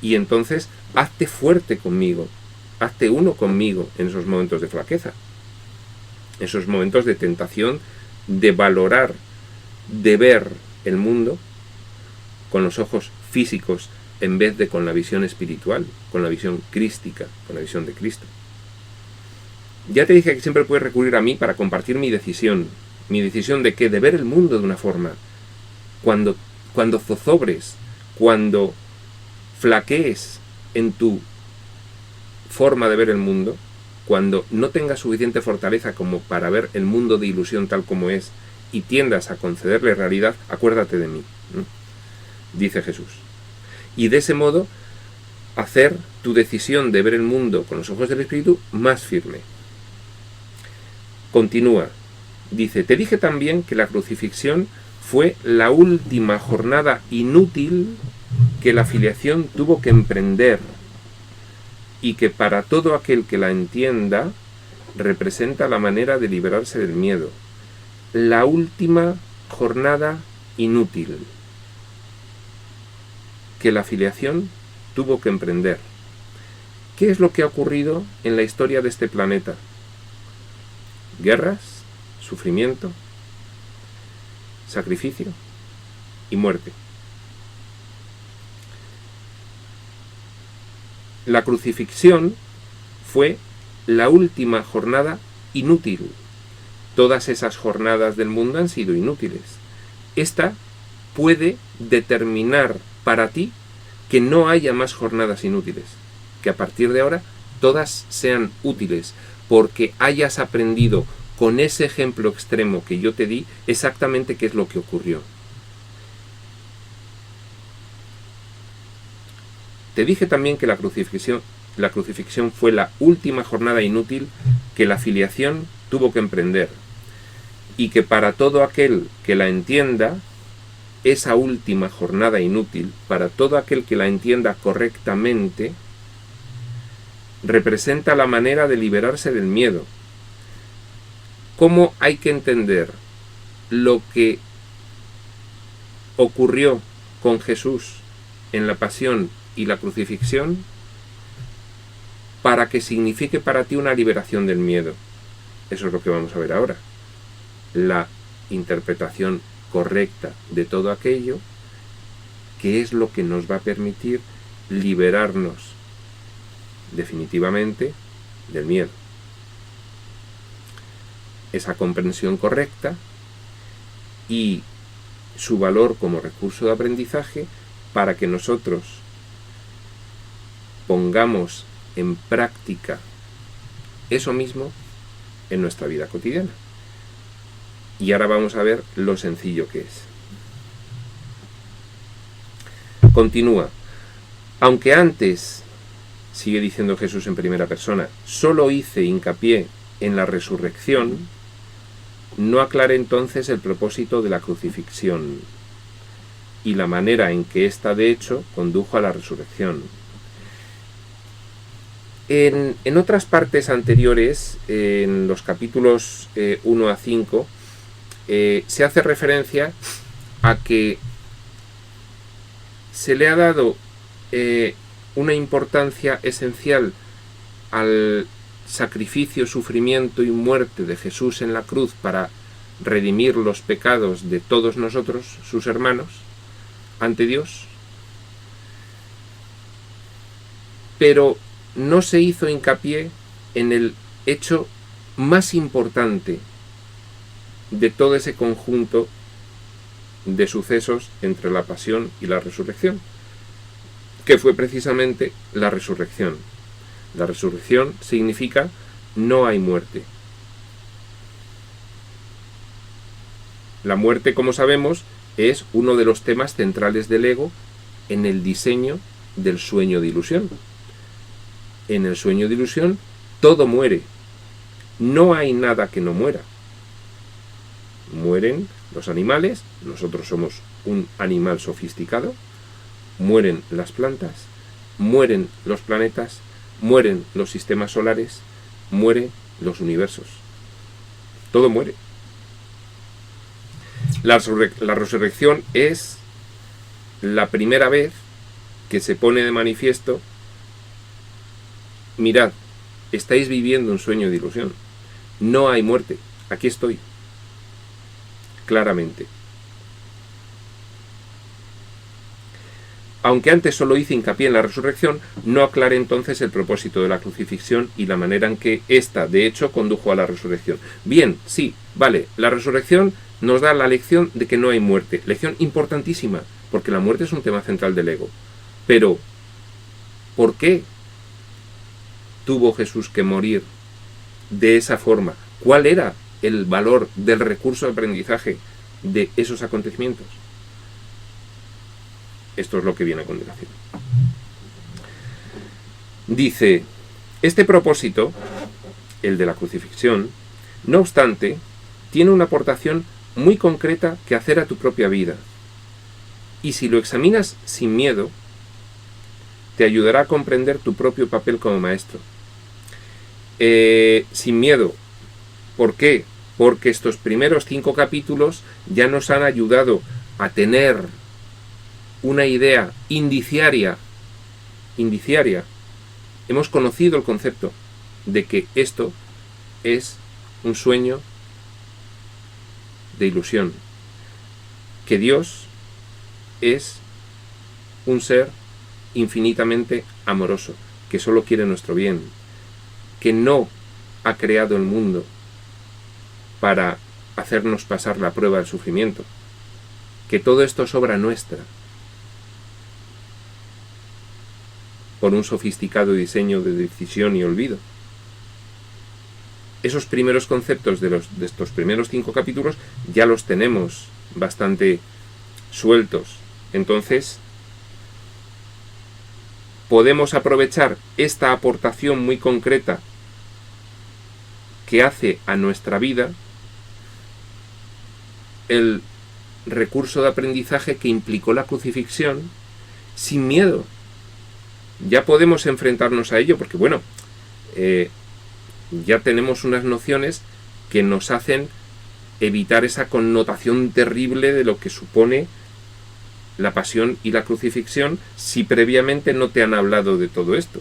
[SPEAKER 1] Y entonces, hazte fuerte conmigo. Hazte uno conmigo en esos momentos de flaqueza. Esos momentos de tentación, de valorar, de ver el mundo con los ojos físicos en vez de con la visión espiritual, con la visión crística, con la visión de Cristo. Ya te dije que siempre puedes recurrir a mí para compartir mi decisión. ¿Mi decisión de qué? De ver el mundo de una forma. Cuando zozobres, cuando flaquees en tu forma de ver el mundo, cuando no tengas suficiente fortaleza como para ver el mundo de ilusión tal como es y tiendas a concederle realidad, acuérdate de mí, ¿no? Dice Jesús. Y de ese modo hacer tu decisión de ver el mundo con los ojos del Espíritu más firme. Continúa. Dice, te dije también que la crucifixión fue la última jornada inútil que la filiación tuvo que emprender y que para todo aquel que la entienda representa la manera de liberarse del miedo. La última jornada inútil que la filiación tuvo que emprender. ¿Qué es lo que ha ocurrido en la historia de este planeta? Guerras, sufrimiento, sacrificio y muerte. La crucifixión fue la última jornada inútil. Todas esas jornadas del mundo han sido inútiles. Esta puede determinar para ti que no haya más jornadas inútiles, que a partir de ahora todas sean útiles, porque hayas aprendido con ese ejemplo extremo que yo te di exactamente qué es lo que ocurrió. Te dije también que la crucifixión fue la última jornada inútil que la filiación tuvo que emprender, y que para todo aquel que la entienda, esa última jornada inútil, para todo aquel que la entienda correctamente, representa la manera de liberarse del miedo. ¿Cómo hay que entender lo que ocurrió con Jesús en la pasión y la crucifixión para que signifique para ti una liberación del miedo? Eso es lo que vamos a ver ahora. La interpretación correcta de todo aquello, que es lo que nos va a permitir liberarnos definitivamente del miedo. Esa comprensión correcta y su valor como recurso de aprendizaje para que nosotros pongamos en práctica eso mismo en nuestra vida cotidiana. Y ahora vamos a ver lo sencillo que es. Continúa. Aunque antes, sigue diciendo Jesús en primera persona, solo hice hincapié en la resurrección, no aclaré entonces el propósito de la crucifixión y la manera en que ésta de hecho condujo a la resurrección. En otras partes anteriores, en los capítulos 1 a 5, se hace referencia a que se le ha dado una importancia esencial al sacrificio, sufrimiento y muerte de Jesús en la cruz para redimir los pecados de todos nosotros, sus hermanos, ante Dios. Pero no se hizo hincapié en el hecho más importante de todo ese conjunto de sucesos entre la pasión y la resurrección, que fue precisamente la resurrección. La resurrección significa no hay muerte. La muerte, como sabemos, es uno de los temas centrales del ego en el diseño del sueño de ilusión. En el sueño de ilusión todo muere. No hay nada que no muera. Mueren los animales, nosotros somos un animal sofisticado, mueren las plantas, mueren los planetas, mueren los sistemas solares, mueren los universos. Todo muere. La resurrección es la primera vez que se pone de manifiesto: mirad, estáis viviendo un sueño de ilusión. No hay muerte. Aquí estoy. Claramente. Aunque antes solo hice hincapié en la resurrección, no aclaré entonces el propósito de la crucifixión y la manera en que ésta, de hecho, condujo a la resurrección. Bien, sí, vale, la resurrección nos da la lección de que no hay muerte. Lección importantísima, porque la muerte es un tema central del ego. Pero, ¿por qué tuvo Jesús que morir de esa forma? ¿Cuál era el valor del recurso de aprendizaje de esos acontecimientos? Esto es lo que viene a continuación. Dice, este propósito, el de la crucifixión, no obstante, tiene una aportación muy concreta que hacer a tu propia vida. Y si lo examinas sin miedo, te ayudará a comprender tu propio papel como maestro. Sin miedo. ¿Por qué? Porque estos primeros 5 capítulos ya nos han ayudado a tener una idea indiciaria. Hemos conocido el concepto de que esto es un sueño de ilusión, que Dios es un ser infinitamente amoroso, que solo quiere nuestro bien, que no ha creado el mundo para hacernos pasar la prueba del sufrimiento, que todo esto es obra nuestra, por un sofisticado diseño de decisión y olvido. Esos primeros conceptos de estos primeros 5 capítulos ya los tenemos bastante sueltos. Entonces, podemos aprovechar esta aportación muy concreta que hace a nuestra vida el recurso de aprendizaje que implicó la crucifixión sin miedo. Ya podemos enfrentarnos a ello porque, bueno, ya tenemos unas nociones que nos hacen evitar esa connotación terrible de lo que supone la pasión y la crucifixión si previamente no te han hablado de todo esto.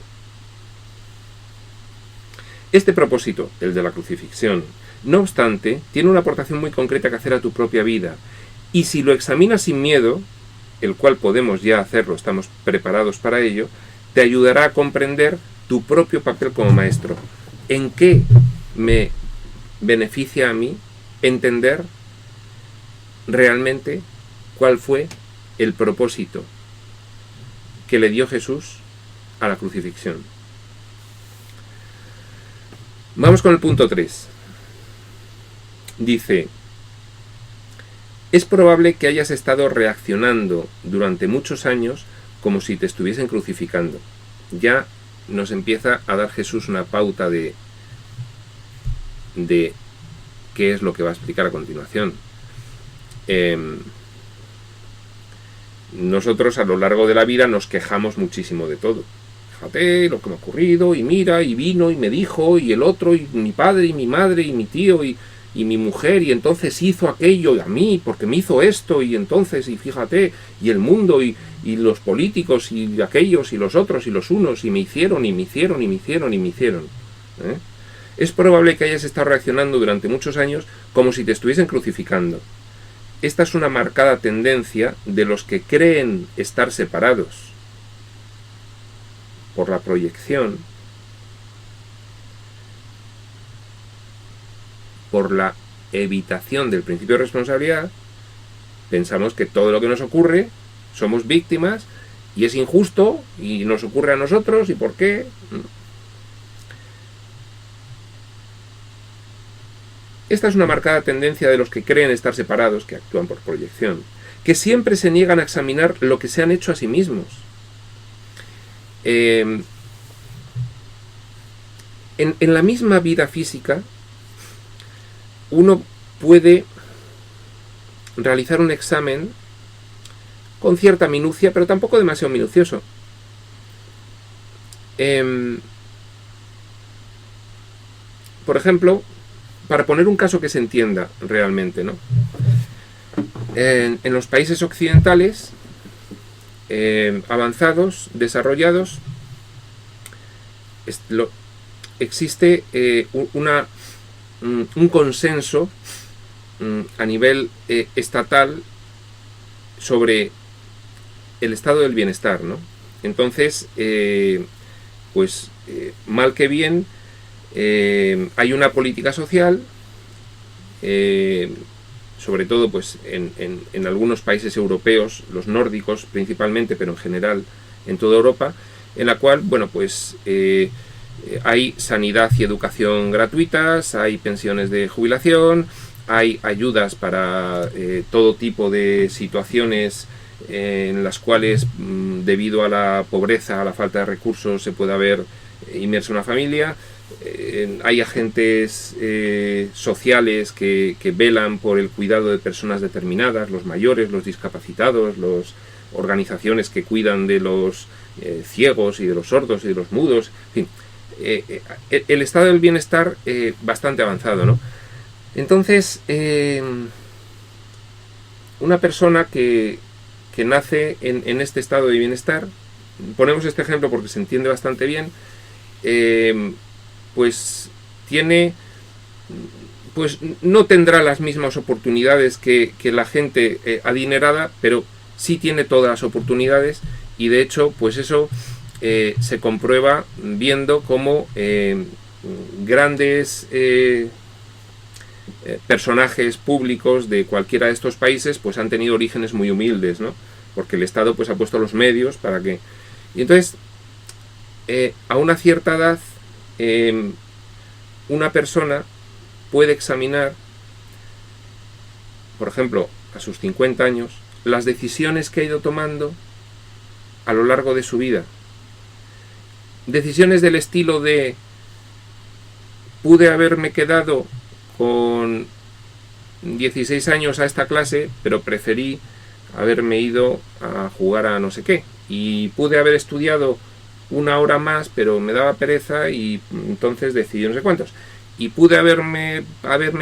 [SPEAKER 1] Este propósito, el de la crucifixión, no obstante, tiene una aportación muy concreta que hacer a tu propia vida, y si lo examinas sin miedo, el cual podemos ya hacerlo, estamos preparados para ello, te ayudará a comprender tu propio papel como maestro. ¿En qué me beneficia a mí entender realmente cuál fue el propósito que le dio Jesús a la crucifixión? Vamos con el punto 3. Dice, es probable que hayas estado reaccionando durante muchos años como si te estuviesen crucificando. Ya nos empieza a dar Jesús una pauta de qué es lo que va a explicar a continuación. Nosotros a lo largo de la vida nos quejamos muchísimo de todo. Fíjate lo que me ha ocurrido, y mira, y vino, y me dijo, y el otro, y mi padre, y mi madre, y mi tío, y mi mujer, y entonces hizo aquello a mí, porque me hizo esto, y entonces, y fíjate, y el mundo, y los políticos, y aquellos, y los otros, y los unos, y me hicieron, y me hicieron, y me hicieron, y me hicieron. Es probable que hayas estado reaccionando durante muchos años como si te estuviesen crucificando. Esta es una marcada tendencia de los que creen estar separados por la proyección, por la evitación del principio de responsabilidad. Pensamos que todo lo que nos ocurre somos víctimas y es injusto y nos ocurre a nosotros, ¿y por qué? Esta es una marcada tendencia de los que creen estar separados, que actúan por proyección, que siempre se niegan a examinar lo que se han hecho a sí mismos. En la misma vida física, uno puede realizar un examen con cierta minucia, pero tampoco demasiado minucioso. Por ejemplo, para poner un caso que se entienda realmente, ¿no? En los países occidentales avanzados, desarrollados, existe un consenso a nivel estatal sobre el estado del bienestar, ¿no? Entonces, mal que bien, hay una política social, sobre todo pues en algunos países europeos, los nórdicos principalmente, pero en general en toda Europa, en la cual, bueno, pues Hay sanidad y educación gratuitas, hay pensiones de jubilación, hay ayudas para todo tipo de situaciones en las cuales, debido a la pobreza, a la falta de recursos, se puede haber inmerso una familia. Hay agentes sociales que velan por el cuidado de personas determinadas, los mayores, los discapacitados, las organizaciones que cuidan de los ciegos y de los sordos y de los mudos, en fin, el estado del bienestar bastante avanzado, ¿no? Entonces, una persona que nace en este estado de bienestar, ponemos este ejemplo porque se entiende bastante bien, pues no tendrá las mismas oportunidades que la gente adinerada, pero sí tiene todas las oportunidades, y de hecho, pues eso se comprueba viendo cómo grandes personajes públicos de cualquiera de estos países pues han tenido orígenes muy humildes, ¿no? Porque el Estado pues ha puesto los medios para que... Y entonces, a una cierta edad, una persona puede examinar, por ejemplo, a sus 50 años, las decisiones que ha ido tomando a lo largo de su vida. Decisiones del estilo de: pude haberme quedado con 16 años a esta clase, pero preferí haberme ido a jugar a no sé qué. Y pude haber estudiado una hora más, pero me daba pereza y entonces decidí no sé cuántos. Y pude haberme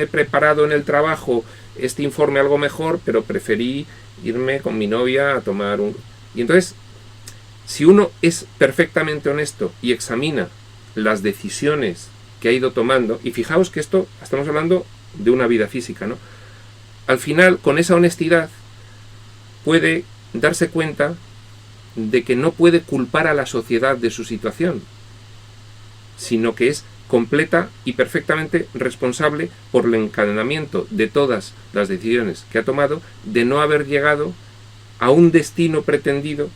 [SPEAKER 1] preparado en el trabajo este informe algo mejor, pero preferí irme con mi novia a tomar un... Y entonces, si uno es perfectamente honesto y examina las decisiones que ha ido tomando, y fijaos que esto, estamos hablando de una vida física, ¿no? Al final, con esa honestidad, puede darse cuenta de que no puede culpar a la sociedad de su situación, sino que es completa y perfectamente responsable por el encadenamiento de todas las decisiones que ha tomado, de no haber llegado a un destino pretendido,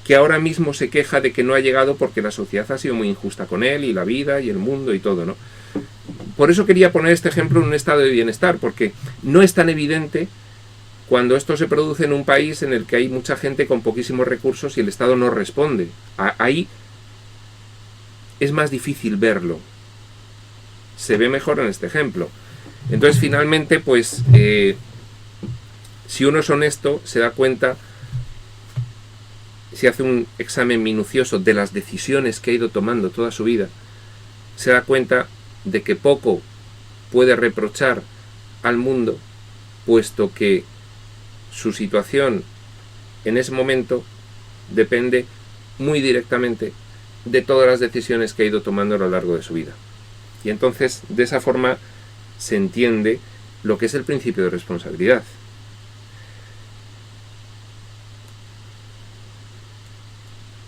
[SPEAKER 1] que ahora mismo se queja de que no ha llegado porque la sociedad ha sido muy injusta con él, y la vida y el mundo y todo, ¿no? Por eso quería poner este ejemplo en un estado de bienestar, porque no es tan evidente cuando esto se produce en un país en el que hay mucha gente con poquísimos recursos y el Estado no responde. Ahí es más difícil verlo. Se ve mejor en este ejemplo. Entonces, finalmente, pues, si uno es honesto, se da cuenta, si hace un examen minucioso de las decisiones que ha ido tomando toda su vida, se da cuenta de que poco puede reprochar al mundo, puesto que su situación en ese momento depende muy directamente de todas las decisiones que ha ido tomando a lo largo de su vida. Y entonces, de esa forma, se entiende lo que es el principio de responsabilidad.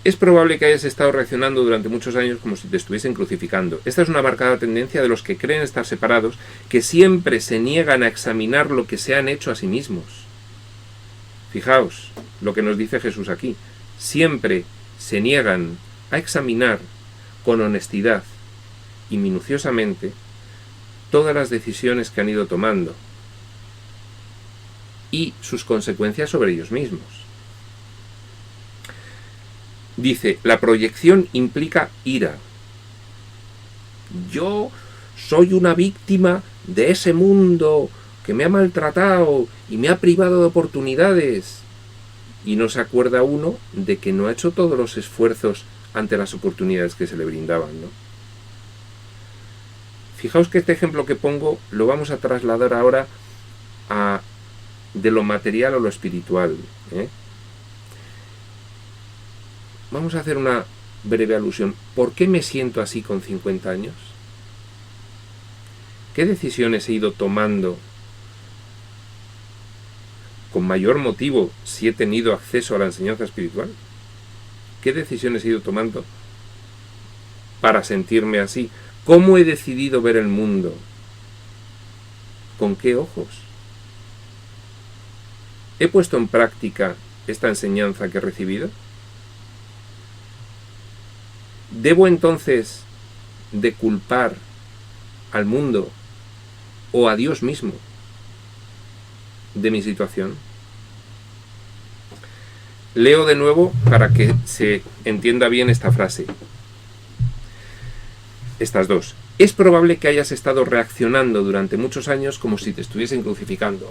[SPEAKER 1] Es probable que hayas estado reaccionando durante muchos años como si te estuviesen crucificando. Esta es una marcada tendencia de los que creen estar separados, que siempre se niegan a examinar lo que se han hecho a sí mismos. Fijaos lo que nos dice Jesús aquí. Siempre se niegan a examinar con honestidad y minuciosamente todas las decisiones que han ido tomando y sus consecuencias sobre ellos mismos. Dice, la proyección implica ira. Yo soy una víctima de ese mundo que me ha maltratado y me ha privado de oportunidades. Y no se acuerda uno de que no ha hecho todos los esfuerzos ante las oportunidades que se le brindaban, ¿no? Fijaos que este ejemplo que pongo lo vamos a trasladar ahora de lo material a lo espiritual, ¿eh? Vamos a hacer una breve alusión. ¿Por qué me siento así con 50 años? ¿Qué decisiones he ido tomando? Con mayor motivo si he tenido acceso a la enseñanza espiritual. ¿Qué decisiones he ido tomando para sentirme así? ¿Cómo he decidido ver el mundo? ¿Con qué ojos? ¿He puesto en práctica esta enseñanza que he recibido? ¿Debo entonces de culpar al mundo o a Dios mismo de mi situación? Leo de nuevo para que se entienda bien esta frase. Estas dos. Es probable que hayas estado reaccionando durante muchos años como si te estuviesen crucificando.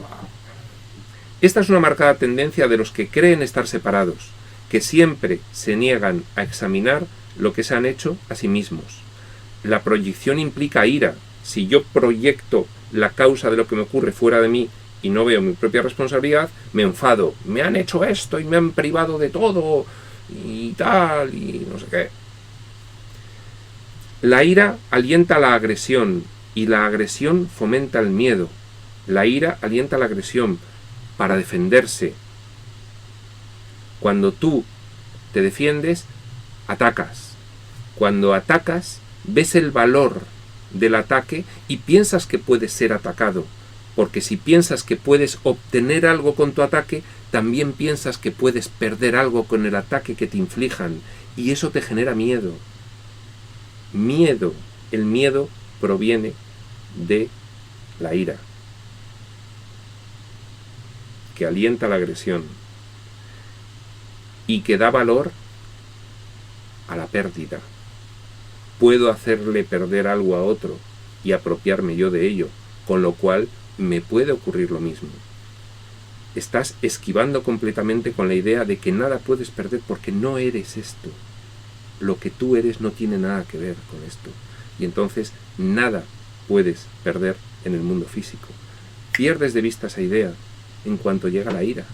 [SPEAKER 1] Esta es una marcada tendencia de los que creen estar separados, que siempre se niegan a examinar lo que se han hecho a sí mismos. La proyección implica ira. Si yo proyecto la causa de lo que me ocurre fuera de mí y no veo mi propia responsabilidad, me enfado. Me han hecho esto y me han privado de todo y tal y no sé qué. La ira alienta la agresión y la agresión fomenta el miedo. La ira alienta la agresión para defenderse. Cuando tú te defiendes, atacas. Cuando atacas, ves el valor del ataque y piensas que puedes ser atacado. Porque si piensas que puedes obtener algo con tu ataque, también piensas que puedes perder algo con el ataque que te inflijan. Y eso te genera miedo. Miedo. El miedo proviene de la ira, que alienta la agresión y que da valor a la pérdida. Puedo hacerle perder algo a otro y apropiarme yo de ello, con lo cual me puede ocurrir lo mismo. Estás esquivando completamente con la idea de que nada puedes perder porque no eres esto. Lo que tú eres no tiene nada que ver con esto. Y entonces nada puedes perder en el mundo físico. Pierdes de vista esa idea en cuanto llega la ira.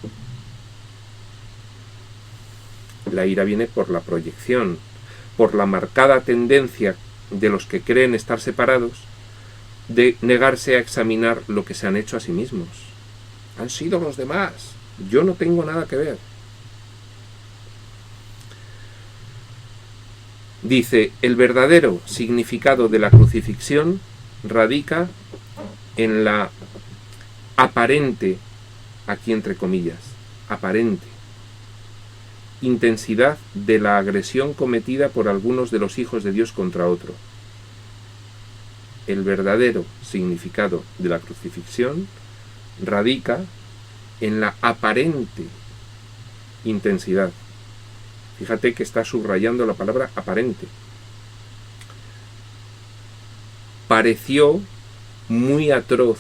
[SPEAKER 1] La ira viene por la proyección, por la marcada tendencia de los que creen estar separados de negarse a examinar lo que se han hecho a sí mismos. Han sido los demás. Yo no tengo nada que ver. Dice, el verdadero significado de la crucifixión radica en la aparente, aquí entre comillas, aparente intensidad de la agresión cometida por algunos de los hijos de Dios contra otro. El verdadero significado de la crucifixión radica en la aparente intensidad. Fíjate que está subrayando la palabra aparente. Pareció muy atroz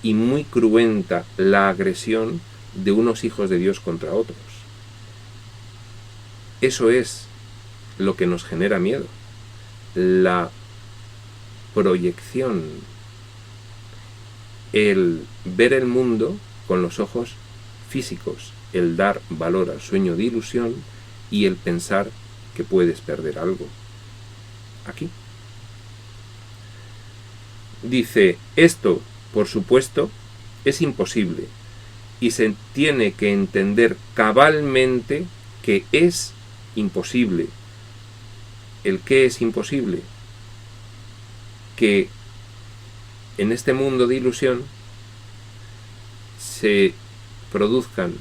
[SPEAKER 1] y muy cruenta la agresión de unos hijos de Dios contra otros. Eso es lo que nos genera miedo. La proyección, el ver el mundo con los ojos físicos, el dar valor al sueño de ilusión y el pensar que puedes perder algo. Aquí. Dice, esto, por supuesto, es imposible y se tiene que entender cabalmente que es imposible. ¿El qué es imposible? Que en este mundo de ilusión se produzcan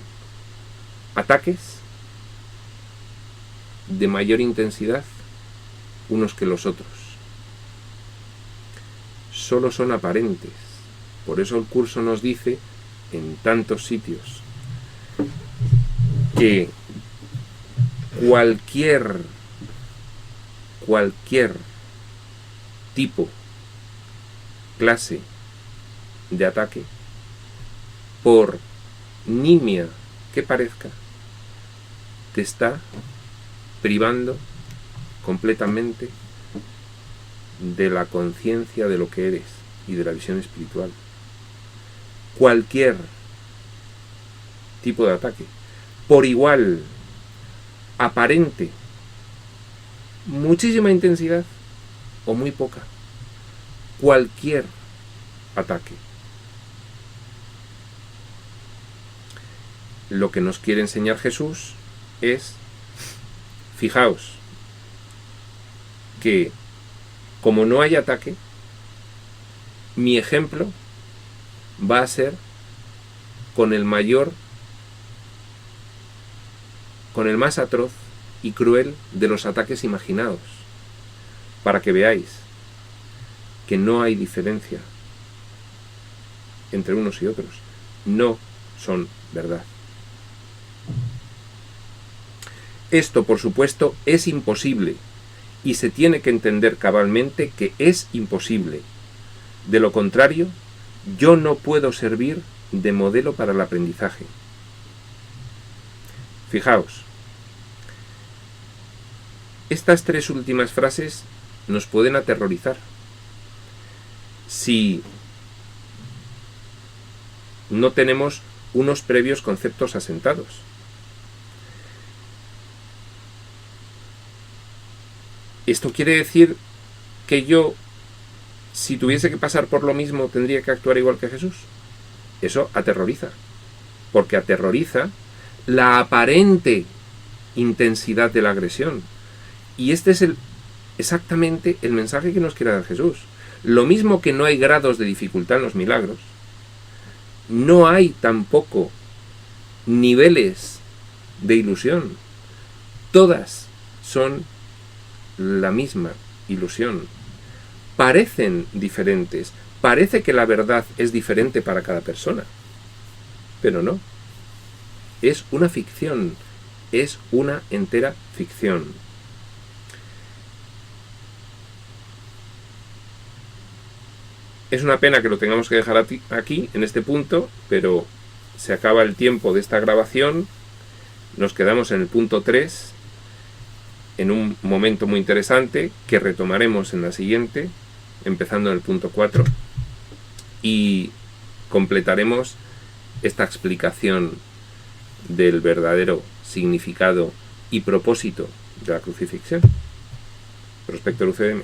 [SPEAKER 1] ataques de mayor intensidad unos que los otros. Solo son aparentes. Por eso el curso nos dice en tantos sitios que cualquier tipo, clase de ataque, por nimia que parezca, te está privando completamente de la conciencia de lo que eres y de la visión espiritual. Cualquier tipo de ataque, por igual, aparente, muchísima intensidad o muy poca, cualquier ataque. Lo que nos quiere enseñar Jesús es, fijaos, que como no hay ataque, mi ejemplo va a ser con el más atroz y cruel de los ataques imaginados. para que veáis que no hay diferencia entre unos y otros. No son verdad. Esto, por supuesto, es imposible y se tiene que entender cabalmente que es imposible. De lo contrario, yo no puedo servir de modelo para el aprendizaje. Fijaos, estas tres últimas frases nos pueden aterrorizar. Si no tenemos unos previos conceptos asentados. ¿Esto quiere decir que yo, si tuviese que pasar por lo mismo, tendría que actuar igual que Jesús? Eso aterroriza, porque aterroriza la aparente intensidad de la agresión. Y este es exactamente el mensaje que nos quiere dar Jesús. Lo mismo que no hay grados de dificultad en los milagros, no hay tampoco niveles de ilusión. Todas son la misma ilusión. Parecen diferentes. Parece que la verdad es diferente para cada persona. Pero no. Es una ficción. Es una entera ficción. Es una pena que lo tengamos que dejar aquí, en este punto, pero se acaba el tiempo de esta grabación. Nos quedamos en el punto 3, en un momento muy interesante que retomaremos en la siguiente, empezando en el punto 4, y completaremos esta explicación del verdadero significado y propósito de la crucifixión. Prospector UCM.